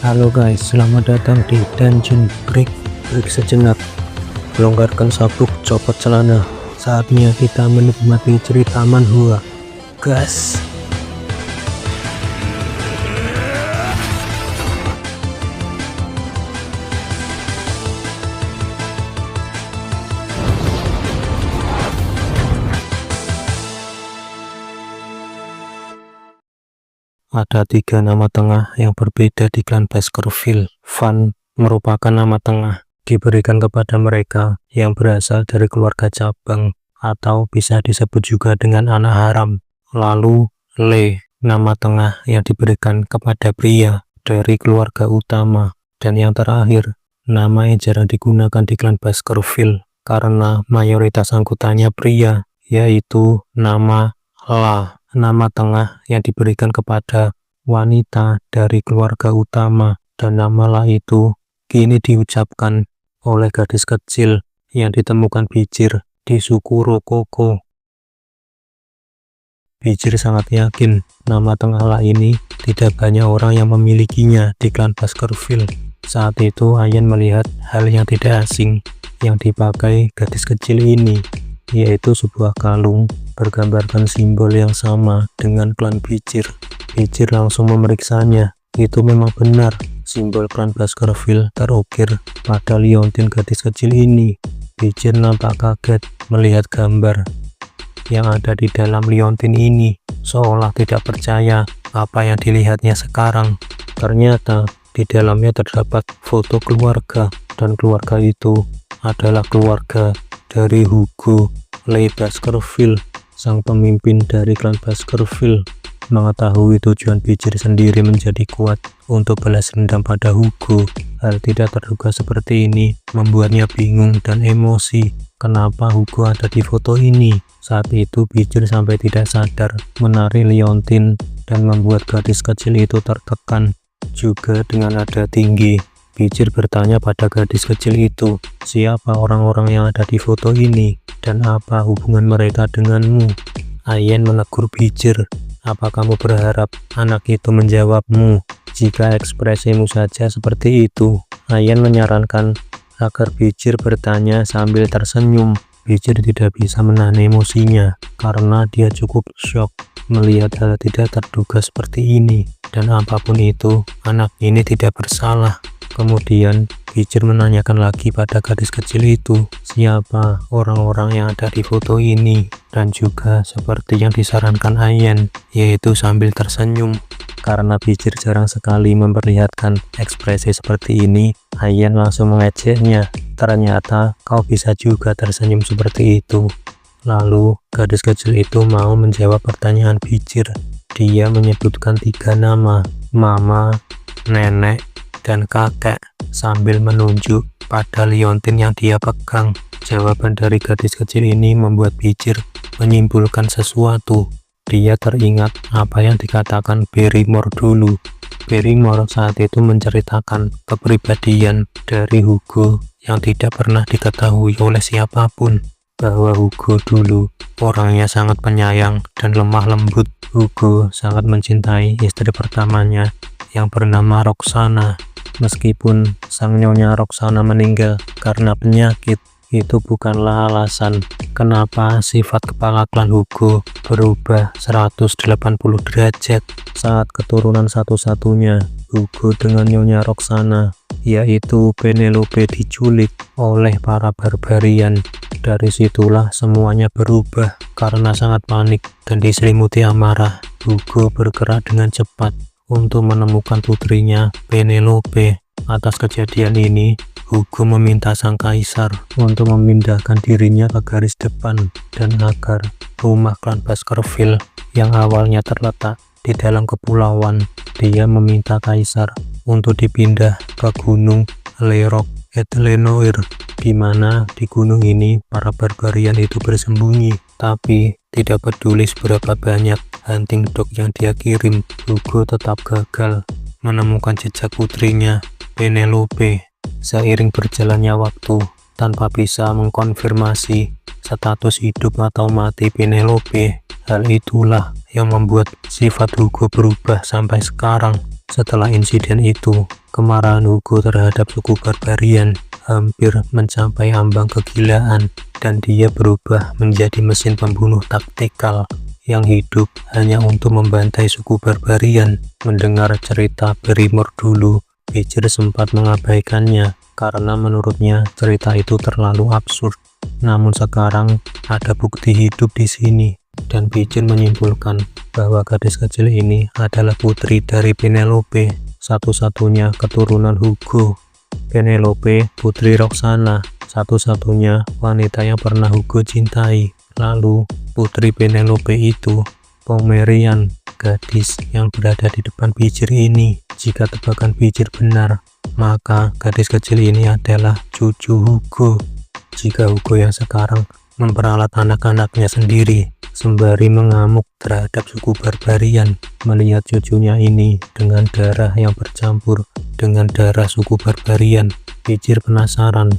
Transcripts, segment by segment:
Halo guys, selamat datang di Dungeon Break. Break sejenak, longgarkan sabuk, copot celana. Saatnya kita menikmati cerita manhwa. Gas. Ada 3 nama tengah yang berbeda di klan Baskerville. Van merupakan nama tengah diberikan kepada mereka yang berasal dari keluarga cabang atau bisa disebut juga dengan anak haram. Lalu Le, nama tengah yang diberikan kepada pria dari keluarga utama. Dan yang terakhir, nama yang jarang digunakan di klan Baskerville karena mayoritas anggotanya pria, yaitu nama La, nama tengah yang diberikan kepada wanita dari keluarga utama. Dan nama La itu kini diucapkan oleh gadis kecil yang ditemukan Bijir di suku Rokoko. Bijir sangat yakin nama tengah La ini tidak banyak orang yang memilikinya di klan Baskerville. Saat itu Ayan melihat hal yang tidak asing yang dipakai gadis kecil ini, yaitu sebuah kalung bergambarkan simbol yang sama dengan klan Bijir. Bijir langsung memeriksanya. Itu memang benar, simbol klan Baskerville terukir pada liontin gadis kecil ini. Bijir nampak kaget melihat gambar yang ada di dalam liontin ini, seolah tidak percaya apa yang dilihatnya sekarang. Ternyata di dalamnya terdapat foto keluarga, dan keluarga itu adalah keluarga dari Hugo Le Baskerville, sang pemimpin dari klan Baskerville. Mengetahui tujuan Bijir sendiri menjadi kuat untuk balas dendam pada Hugo, hal tidak terduga seperti ini membuatnya bingung dan emosi. Kenapa Hugo ada di foto ini? Saat itu Bijir sampai tidak sadar menari liontin dan membuat gadis kecil itu tertekan. Juga dengan nada tinggi, Bijir bertanya pada gadis kecil itu, siapa orang-orang yang ada di foto ini dan apa hubungan mereka denganmu? Ayan menegur Bijir, apa kamu berharap anak itu menjawabmu jika ekspresimu saja seperti itu? Ayan menyarankan agar Bijir bertanya sambil tersenyum. Bijir tidak bisa menahan emosinya karena dia cukup syok melihat hal tidak terduga seperti ini. Dan apapun itu, anak ini tidak bersalah. Kemudian Bijir menanyakan lagi pada gadis kecil itu, siapa orang-orang yang ada di foto ini, dan juga seperti yang disarankan Ayan, yaitu sambil tersenyum. Karena Bijir jarang sekali memperlihatkan ekspresi seperti ini, Ayan langsung mengejeknya. Ternyata kau bisa juga tersenyum seperti itu. Lalu gadis kecil itu mau menjawab pertanyaan Bijir. Dia menyebutkan 3 nama, mama, nenek, dan kakek, sambil menunjuk pada liontin yang dia pegang. Jawaban dari gadis kecil ini membuat Bijir menyimpulkan sesuatu. Dia teringat apa yang dikatakan Barrymore dulu. Barrymore saat itu menceritakan kepribadian dari Hugo yang tidak pernah diketahui oleh siapapun, bahwa Hugo dulu orangnya sangat penyayang dan lemah lembut. Hugo sangat mencintai istri pertamanya yang bernama Roxana. Meskipun sang nyonya Roxana meninggal karena penyakit, itu bukanlah alasan kenapa sifat kepala klan Hugo berubah 180 derajat saat keturunan satu-satunya Hugo dengan nyonya Roxana, yaitu Penelope, diculik oleh para barbarian. Dari situlah semuanya berubah. Karena sangat panik dan diselimuti amarah, Hugo bergerak dengan cepat untuk menemukan putrinya Penelope. Atas kejadian ini, Hugo meminta sang kaisar untuk memindahkan dirinya ke garis depan, dan agar rumah klan Baskerville yang awalnya terletak di dalam kepulauan, dia meminta kaisar untuk dipindah ke gunung Lerok et Lenoir, di mana di gunung ini para barbarian itu bersembunyi. Tapi tidak peduli seberapa banyak hunting dog yang dia kirim, Hugo tetap gagal menemukan jejak putrinya Penelope. Seiring berjalannya waktu, tanpa bisa mengkonfirmasi status hidup atau mati Penelope, hal itulah yang membuat sifat Hugo berubah sampai sekarang. Setelah insiden itu, kemarahan Hugo terhadap suku Barbarian hampir mencapai ambang kegilaan, dan dia berubah menjadi mesin pembunuh taktikal yang hidup hanya untuk membantai suku Barbarian. Mendengar cerita Barrymore dulu, Beecher sempat mengabaikannya karena menurutnya cerita itu terlalu absurd. Namun sekarang ada bukti hidup di sini, dan Beecher menyimpulkan bahwa gadis kecil ini adalah putri dari Penelope, satu-satunya keturunan Hugo. Penelope, putri Roxana, satu-satunya wanita yang pernah Hugo cintai. Lalu, putri Penelope itu, Pomerian, gadis yang berada di depan Beecher ini. Jika tebakan Beecher benar, maka gadis kecil ini adalah cucu Hugo. Jika Hugo yang sekarang memperalat anak-anaknya sendiri, sembari mengamuk terhadap suku Barbarian, melihat cucunya ini dengan darah yang bercampur dengan darah suku Barbarian, Beecher penasaran.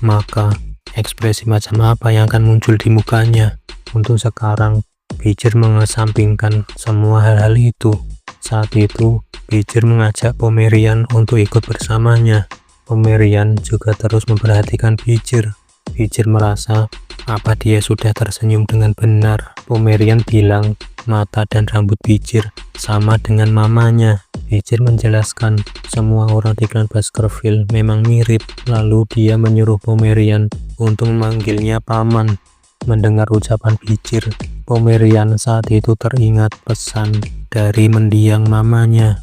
Maka, ekspresi macam apa yang akan muncul di mukanya? Untuk sekarang, Beecher mengesampingkan semua hal-hal itu. Saat itu, Beecher mengajak Pomerian untuk ikut bersamanya. Pomerian juga terus memperhatikan Beecher. Beecher merasa apa dia sudah tersenyum dengan benar. Pomerian bilang mata dan rambut Beecher sama dengan mamanya. Beecher menjelaskan semua orang di klan Baskerville memang mirip. Lalu dia menyuruh Pomerian untuk memanggilnya paman. Mendengar ucapan Beecher, Pomerian saat itu teringat pesan dari mendiang mamanya.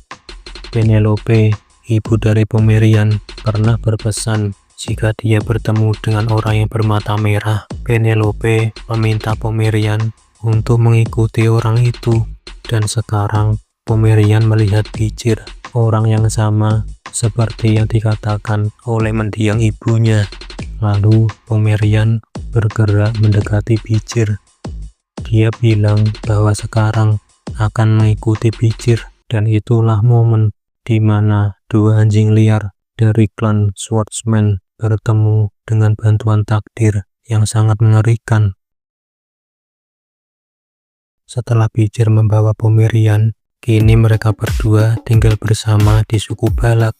Penelope, ibu dari Pomerian, pernah berpesan jika dia bertemu dengan orang yang bermata merah. Penelope meminta Pomerian untuk mengikuti orang itu, dan sekarang Pomerian melihat Beecher, orang yang sama seperti yang dikatakan oleh mendiang ibunya. Lalu Pomerian bergerak mendekati Beecher. Dia bilang bahwa sekarang akan mengikuti Beecher, dan itulah momen di mana dua anjing liar dari klan Swordsman bertemu dengan bantuan takdir yang sangat mengerikan. Setelah Beecher membawa Pomerian, kini mereka berdua tinggal bersama di suku Balak.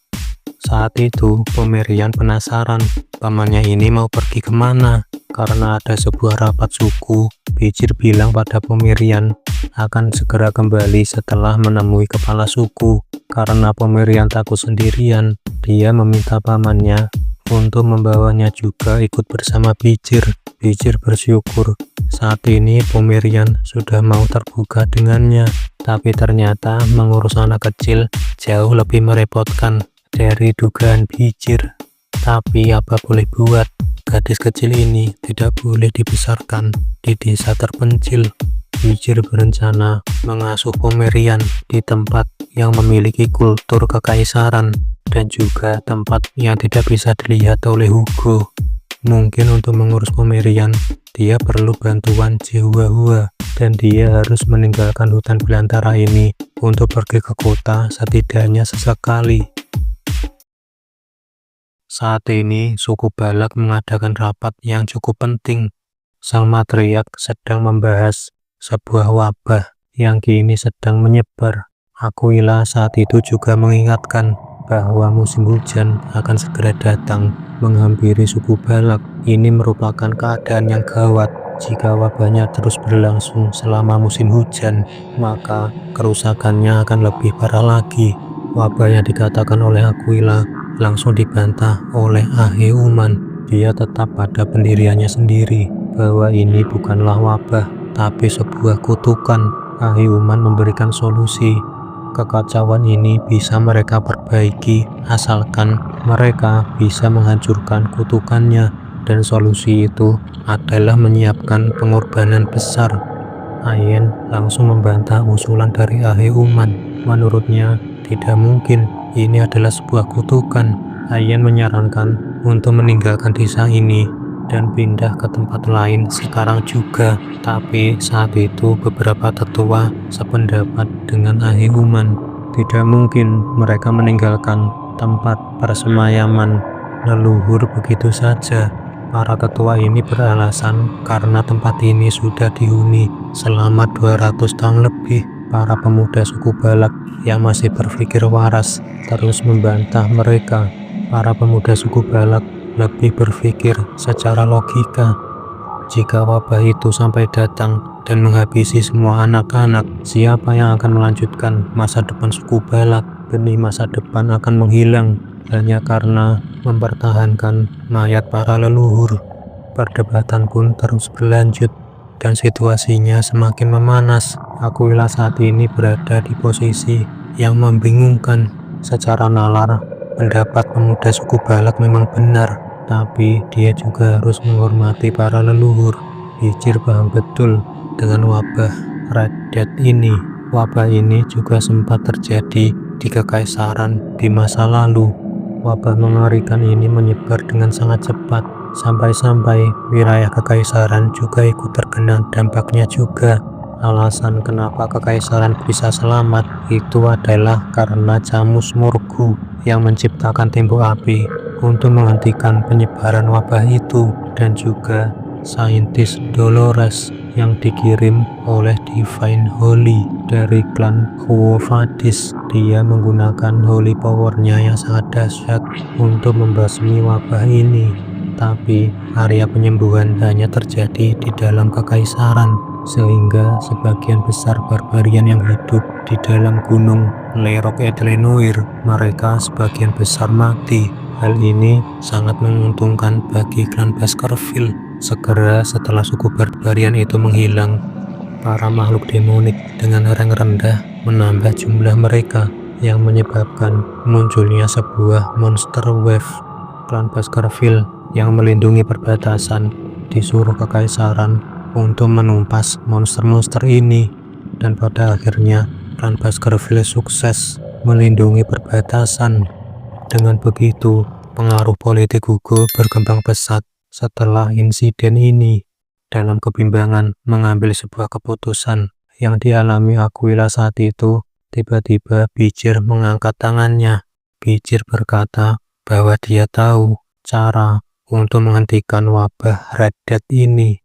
Saat itu, Pomerian penasaran pamannya ini mau pergi kemana. Karena ada sebuah rapat suku, Beecher bilang pada Pomerian akan segera kembali setelah menemui kepala suku. Karena Pomerian takut sendirian, dia meminta pamannya untuk membawanya juga ikut bersama Beecher. Beecher bersyukur saat ini Pomerian sudah mau terbuka dengannya, tapi ternyata mengurus anak kecil jauh lebih merepotkan dari dugaan Beecher. Tapi apa boleh buat, gadis kecil ini tidak boleh dibesarkan di desa terpencil. Beecher berencana mengasuh Pomerian di tempat yang memiliki kultur kekaisaran dan juga tempat yang tidak bisa dilihat oleh Hugo. Mungkin untuk mengurus Pomerian, dia perlu bantuan Chihuahua, dan dia harus meninggalkan hutan belantara ini untuk pergi ke kota setidaknya sesekali. Saat ini, suku Balak mengadakan rapat yang cukup penting. Sang matriark sedang membahas sebuah wabah yang kini sedang menyebar. Aquila saat itu juga mengingatkan bahwa musim hujan akan segera datang menghampiri suku Balak. Ini merupakan keadaan yang gawat. Jika wabahnya terus berlangsung selama musim hujan, maka kerusakannya akan lebih parah lagi. Wabah yang dikatakan oleh Aquila langsung dibantah oleh Aheuman. Dia tetap pada pendiriannya sendiri bahwa ini bukanlah wabah, tapi sebuah kutukan. Aheuman memberikan solusi. Kekacauan ini bisa mereka perbaiki asalkan mereka bisa menghancurkan kutukannya, dan solusi itu adalah menyiapkan pengorbanan besar. Ayen langsung membantah usulan dari Aheuman. Menurutnya tidak mungkin, ini adalah sebuah kutukan. Ayen menyarankan untuk meninggalkan desa ini dan pindah ke tempat lain sekarang juga. Tapi saat itu beberapa tetua sependapat dengan Aheuman. Tidak mungkin mereka meninggalkan tempat persemayaman leluhur begitu saja. Para tetua ini beralasan karena tempat ini sudah dihuni selama 200 tahun lebih. para pemuda suku Balak yang masih berpikir waras terus membantah mereka. Para pemuda suku Balak lebih berpikir secara logika. Jika wabah itu sampai datang dan menghabisi semua anak-anak, siapa yang akan melanjutkan masa depan suku Balak? Benih masa depan akan menghilang hanya karena mempertahankan mayat para leluhur. Perdebatan pun terus berlanjut dan situasinya semakin memanas. Aquila saat ini berada di posisi yang membingungkan. Secara nalar, pendapat pemuda suku Balak memang benar, tapi dia juga harus menghormati para leluhur. Bijir paham betul dengan wabah Red Death ini. Wabah ini juga sempat terjadi di kekaisaran di masa lalu. Wabah mengerikan ini menyebar dengan sangat cepat, sampai-sampai wilayah kekaisaran juga ikut terkena dampaknya juga. Alasan kenapa kekaisaran bisa selamat itu adalah karena Camus Morghu yang menciptakan tembok api untuk menghentikan penyebaran wabah itu, dan juga saintis Dolores yang dikirim oleh Divine Holy dari klan Quo Vadis. Dia menggunakan holy powernya yang sangat dahsyat untuk membasmi wabah ini, tapi area penyembuhan hanya terjadi di dalam kekaisaran, sehingga sebagian besar barbarian yang hidup di dalam gunung Lerok Etlenoir, mereka sebagian besar mati. Hal ini sangat menguntungkan bagi klan Baskerville. Segera setelah suku barbarian itu menghilang, para makhluk demonik dengan rank rendah menambah jumlah mereka, yang menyebabkan munculnya sebuah monster wave. Klan Baskerville yang melindungi perbatasan disuruh kekaisaran untuk menumpas monster-monster ini, dan pada akhirnya klan Baskerville sukses melindungi perbatasan. Dengan begitu, pengaruh politik Hugo berkembang pesat setelah insiden ini. Dalam kebimbangan mengambil sebuah keputusan yang dialami Aquila saat itu, tiba-tiba Bijir mengangkat tangannya. Bijir berkata bahwa dia tahu cara untuk menghentikan wabah Red Death ini.